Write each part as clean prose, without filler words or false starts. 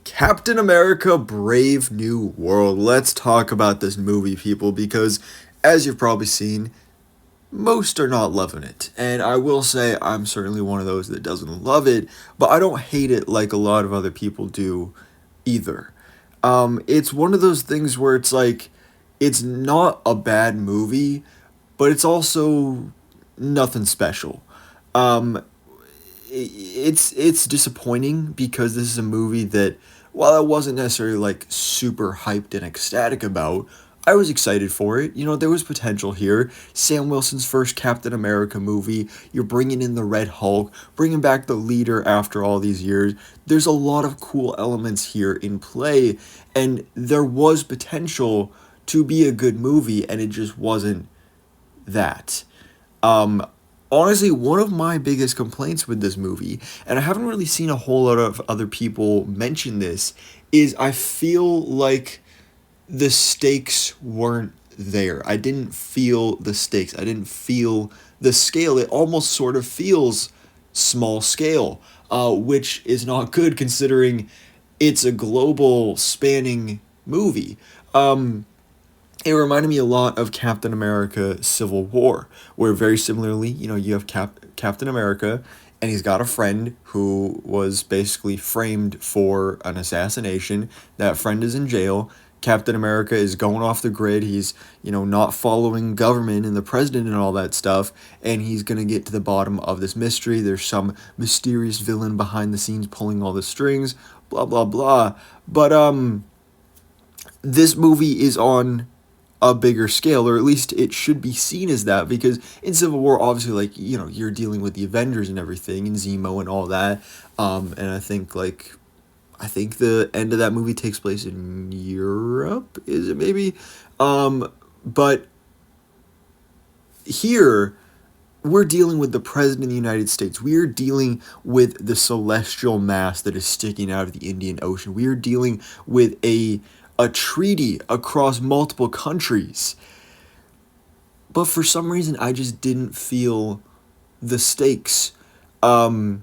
Captain America Brave New World. Let's talk about this movie, people, because as you've probably seen, most are not loving it. And I will say I'm certainly one of those that doesn't love it, but I don't hate it like a lot of other people do either. It's one of those things where it's like, it's not a bad movie, but it's also nothing special. Um, it's disappointing because this is a movie that, while I wasn't necessarily like super hyped and ecstatic about, I was excited for it. There was potential here. Sam Wilson's first Captain America movie. You're bringing in the Red Hulk, bringing back the leader after all these years. There's a lot of cool elements here in play, and there was potential to be a good movie, and it just wasn't that. Um, Honestly, one of my biggest complaints with this movie, and I haven't really seen a whole lot of other people mention this, is I feel like the stakes weren't there. I didn't feel the stakes. I didn't feel the scale. It almost sort of feels small scale, which is not good considering it's a global spanning movie. It reminded me a lot of Captain America Civil War, where very similarly, you have Captain America, and he's got a friend who was basically framed for an assassination. That friend is in jail. Captain America is going off the grid. He's, not following government and the president and all that stuff, and he's going to get to the bottom of this mystery. There's some mysterious villain behind the scenes pulling all the strings, blah, blah, blah. But, this movie is on a bigger scale, or at least it should be seen as that, because in Civil War, obviously, like, you're dealing with the Avengers and everything, and Zemo and all that, and I think the end of that movie takes place in Europe, is it maybe? But here, we're dealing with the President of the United States. We are dealing with the celestial mass that is sticking out of the Indian Ocean. We are dealing with a treaty across multiple countries. But for some reason, I just didn't feel the stakes. They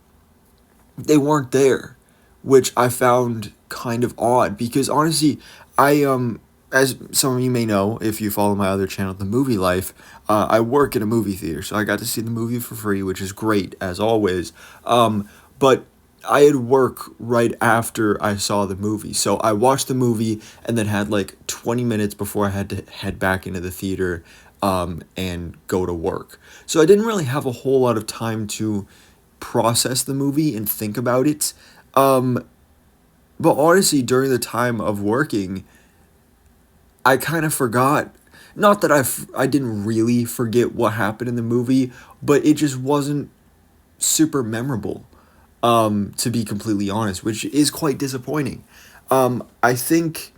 weren't there, which I found kind of odd because honestly, as some of you may know, if you follow my other channel, The Movie Life, I work in a movie theater, so I got to see the movie for free, which is great as always. But I had work right after I saw the movie, so I watched the movie and then had like 20 minutes before I had to head back into the theater, and go to work. So I didn't really have a whole lot of time to process the movie and think about it. But honestly, during the time of working, I kind of forgot. Not that I didn't really forget what happened in the movie, but it just wasn't super memorable, to be completely honest, which is quite disappointing. I think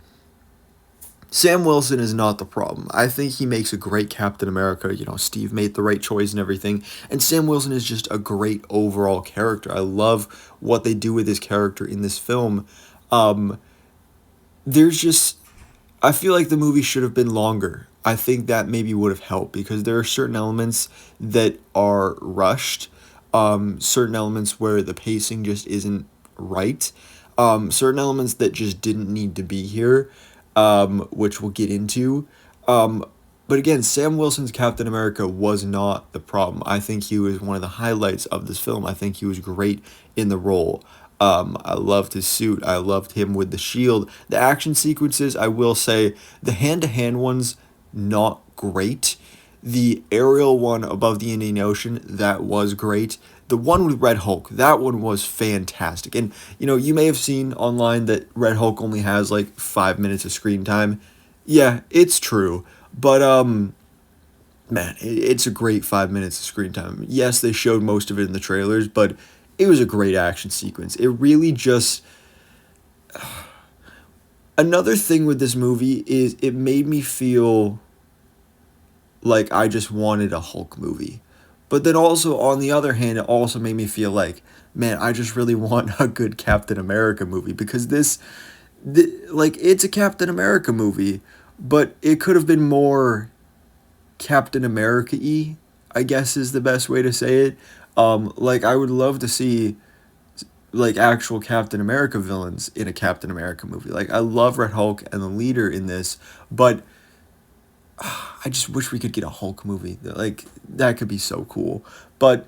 Sam Wilson is not the problem. I think he makes a great Captain America. Steve made the right choice and everything. And Sam Wilson is just a great overall character. I love what they do with his character in this film. Um, there's just, I feel like the movie should have been longer. I think that maybe would have helped because there are certain elements that are rushed, certain elements where the pacing just isn't right, certain elements that just didn't need to be here, which we'll get into. But again, Sam Wilson's Captain America was not the problem. I think he was one of the highlights of this film. I think he was great in the role. I loved his suit. I loved him with the shield. The action sequences, I will say, the hand-to-hand ones, not great. The aerial one above the Indian Ocean, that was great. The one with Red Hulk, that one was fantastic. And, you may have seen online that Red Hulk only has like 5 minutes of screen time. Yeah, it's true. But, man, it's a great 5 minutes of screen time. Yes, they showed most of it in the trailers, but it was a great action sequence. It really just... Another thing with this movie is it made me feel like I just wanted a Hulk movie. But then also, on the other hand, it also made me feel like, man, I just really want a good Captain America movie. Because it's a Captain America movie, but it could have been more Captain America-y, I guess is the best way to say it. I would love to see like actual Captain America villains in a Captain America movie. Like I love Red Hulk and the leader in this, but I just wish we could get a Hulk movie. Like that could be so cool. But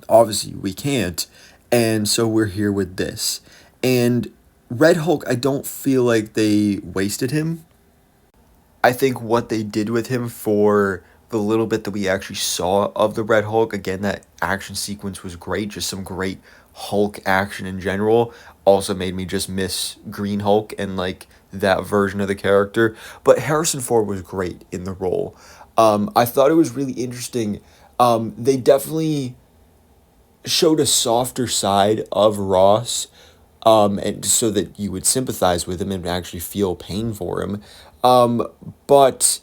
obviously we can't, and so we're here with this. And Red Hulk, I don't feel like they wasted him. I think what they did with him for the little bit that we actually saw of the Red Hulk, again, that action sequence was great. Just some great Hulk action in general. Also made me just miss Green Hulk and like that version of the character. But Harrison Ford was great in the role. I thought it was really interesting. They definitely showed a softer side of Ross, and so that you would sympathize with him and actually feel pain for him. But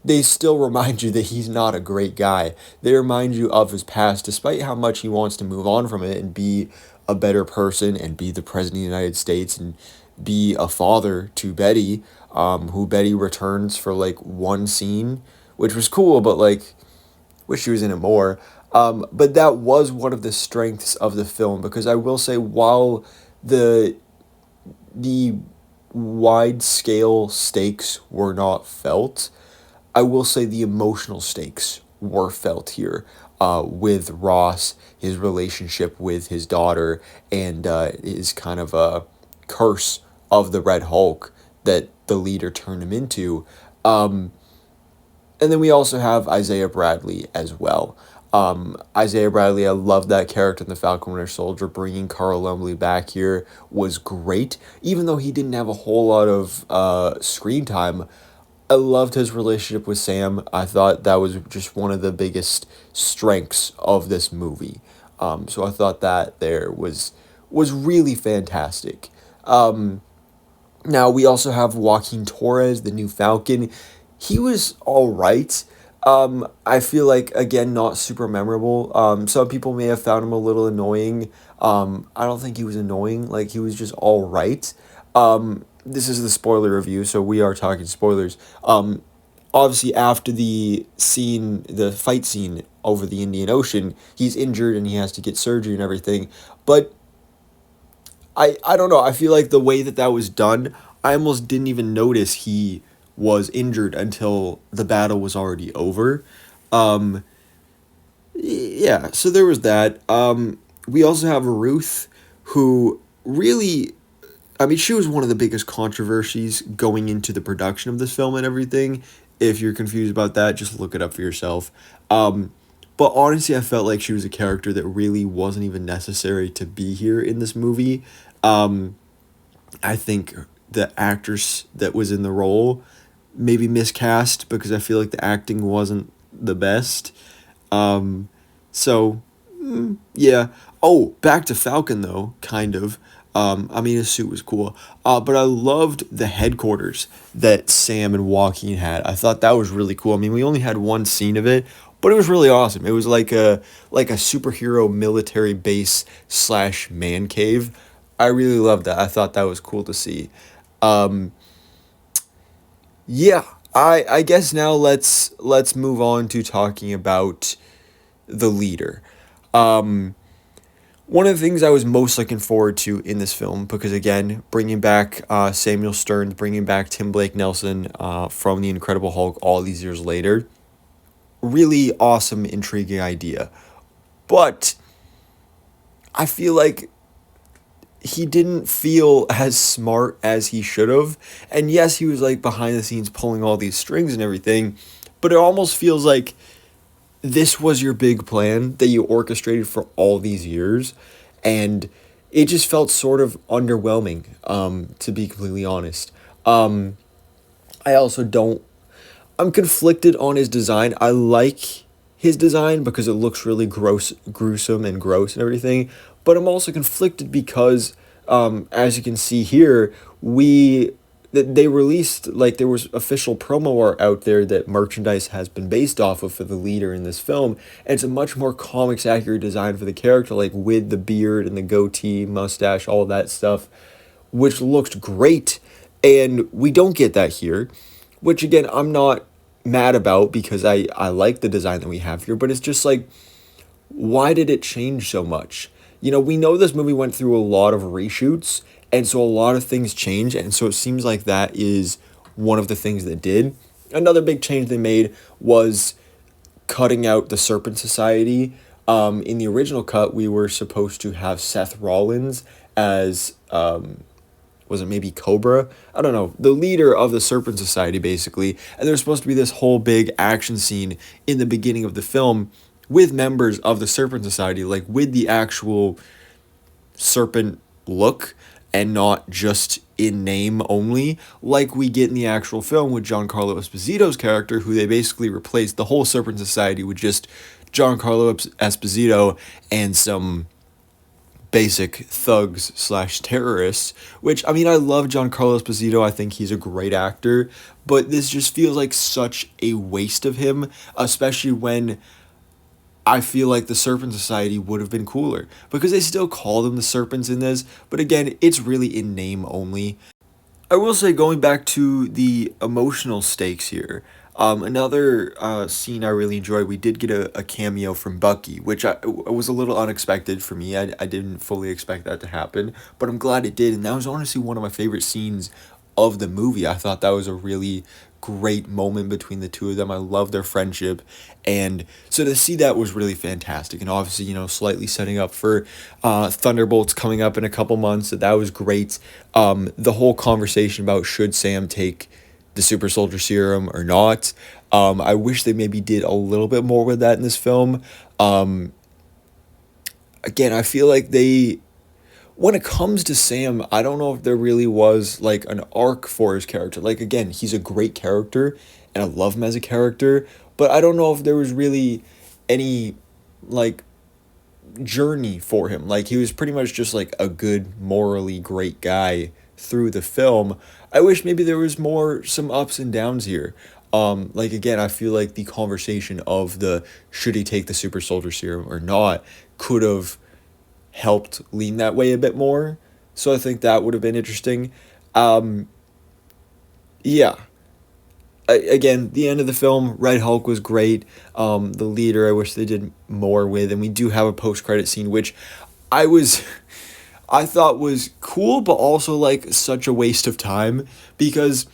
they still remind you that he's not a great guy. They remind you of his past, despite how much he wants to move on from it and be a better person and be the president of the United States and be a father to Betty, who Betty returns for like one scene, which was cool, but like wish she was in it more. But that was one of the strengths of the film because I will say while the the wide scale stakes were not felt, I will say the emotional stakes were felt here, with Ross, his relationship with his daughter, and his kind of a curse of the Red Hulk that the leader turned him into. And then we also have Isaiah Bradley as well. Isaiah Bradley, I love that character in The Falcon Winter Soldier. Bringing Carl Lumbly back here was great. Even though he didn't have a whole lot of screen time, I loved his relationship with Sam. I thought that was just one of the biggest strengths of this movie. So I thought that there was really fantastic. Now we also have Joaquin Torres, the new Falcon. He was all right. I feel like again not super memorable. Some people may have found him a little annoying. I don't think he was annoying. Like he was just all right. This is the spoiler review, so we are talking spoilers. Obviously after the fight scene over the Indian Ocean, he's injured and he has to get surgery and everything. But I don't know. I feel like the way that that was done, I almost didn't even notice he was injured until the battle was already over. Um, yeah, so there was that. We also have Ruth, who really, I mean, she was one of the biggest controversies going into the production of this film and everything. If you're confused about that, just look it up for yourself. But honestly, I felt like she was a character that really wasn't even necessary to be here in this movie. Um, I think the actress that was in the role maybe miscast because I feel like the acting wasn't the best. Um, so, yeah. Oh, back to Falcon though, kind of. I mean, his suit was cool. But I loved the headquarters that Sam and Joaquin had. I thought that was really cool. I mean, we only had one scene of it, but it was really awesome. It was like a superhero military base slash man cave. I really loved that. I thought that was cool to see. Um, yeah, I guess now let's move on to talking about the leader. Um, One of the things I was most looking forward to in this film, because again, bringing back Samuel Stearns, bringing back Tim Blake Nelson from The Incredible Hulk all these years later, really awesome, intriguing idea. But I feel like he didn't feel as smart as he should have. And yes, he was like behind the scenes pulling all these strings and everything, but it almost feels like this was your big plan that you orchestrated for all these years, and it just felt sort of underwhelming, to be completely honest. I also don't I'm conflicted on his design. I like his design because it looks really gruesome and gross and everything. But I'm also conflicted because, as you can see here, they released, like, there was official promo art out there that merchandise has been based off of for the leader in this film, and it's a much more comics accurate design for the character, like with the beard and the goatee, mustache, all that stuff, which looked great. And we don't get that here, which again, I'm not mad about because I like the design that we have here, but it's just like, why did it change so much? we know this movie went through a lot of reshoots, and so a lot of things changed, and so it seems like that is one of the things that did. Another big change they made was cutting out the Serpent Society. In the original cut, we were supposed to have Seth Rollins as was it maybe Cobra? I don't know, the leader of the Serpent Society, basically. And there's supposed to be this whole big action scene in the beginning of the film with members of the Serpent Society, like with the actual serpent look and not just in name only, like we get in the actual film with Giancarlo Esposito's character, who they basically replaced the whole Serpent Society with just Giancarlo Esposito and some basic thugs slash terrorists, which, I mean, I love Giancarlo Esposito. I think he's a great actor, but this just feels like such a waste of him, especially when I feel like the Serpent Society would have been cooler because they still call them the Serpents in this, but again, it's really in name only. I will say, going back to the emotional stakes here, another scene I really enjoyed, we did get a cameo from Bucky, which was a little unexpected for me. I didn't fully expect that to happen, but I'm glad it did, and that was honestly one of my favorite scenes of the movie. I thought that was a really great moment between the two of them. I love their friendship, and so to see that was really fantastic. And obviously, slightly setting up for Thunderbolts coming up in a couple months. So that was great. The whole conversation about should Sam take the super soldier serum or not. I wish they maybe did a little bit more with that in this film. Again, I feel like when it comes to Sam, I don't know if there really was like an arc for his character. Like, again, he's a great character and I love him as a character, but I don't know if there was really any like journey for him. Like, he was pretty much just like a good, morally great guy through the film. I wish maybe there was some ups and downs here. Like, again, I feel like the conversation of the should he take the super soldier serum or not could have helped lean that way a bit more. So I think that would have been interesting. Yeah. Again, the end of the film, Red Hulk was great. The leader, I wish they did more with, and we do have a post-credit scene, which I was, I thought was cool, but also like such a waste of time because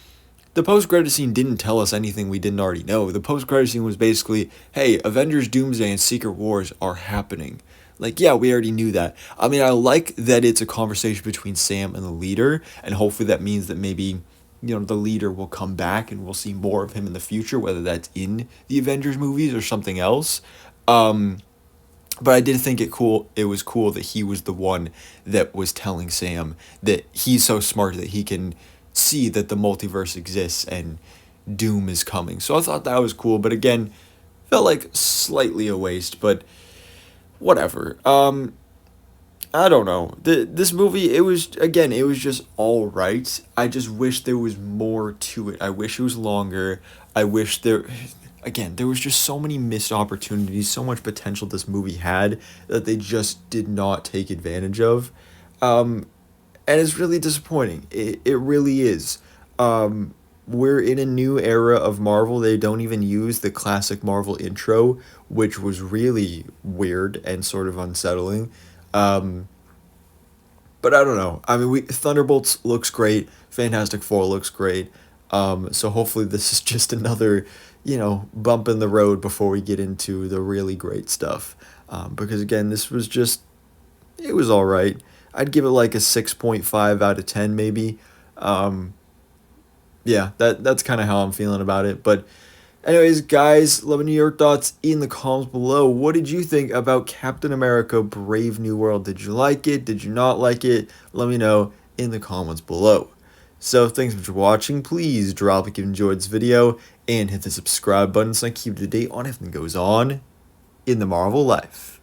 the post-credit scene didn't tell us anything we didn't already know. The post-credit scene was basically, hey, Avengers Doomsday and Secret Wars are happening. Like, yeah, we already knew that. I mean, I like that it's a conversation between Sam and the leader, and hopefully that means that maybe, the leader will come back and we'll see more of him in the future, whether that's in the Avengers movies or something else. But I did think it was cool that he was the one that was telling Sam that he's so smart that he can see that the multiverse exists and Doom is coming. So I thought that was cool, but again, felt like slightly a waste, but whatever. I don't know. This movie, it was just all right. I just wish there was more to it. I wish it was longer. I wish there was just so many missed opportunities, so much potential this movie had that they just did not take advantage of. And it's really disappointing. It really is. We're in a new era of Marvel. They don't even use the classic Marvel intro, which was really weird and sort of unsettling. But I don't know. I mean, Thunderbolts looks great. Fantastic Four looks great. So hopefully this is just another, bump in the road before we get into the really great stuff. Because again, it was all right. I'd give it like a 6.5 out of 10 maybe. Yeah, that's kind of how I'm feeling about it. But anyways, guys, let me know your thoughts in the comments below. What did you think about Captain America Brave New World? Did you like it? Did you not like it? Let me know in the comments below. So thanks for watching. Please drop a like if you enjoyed this video and hit the subscribe button so I keep you up to date on everything that goes on in the Marvel life.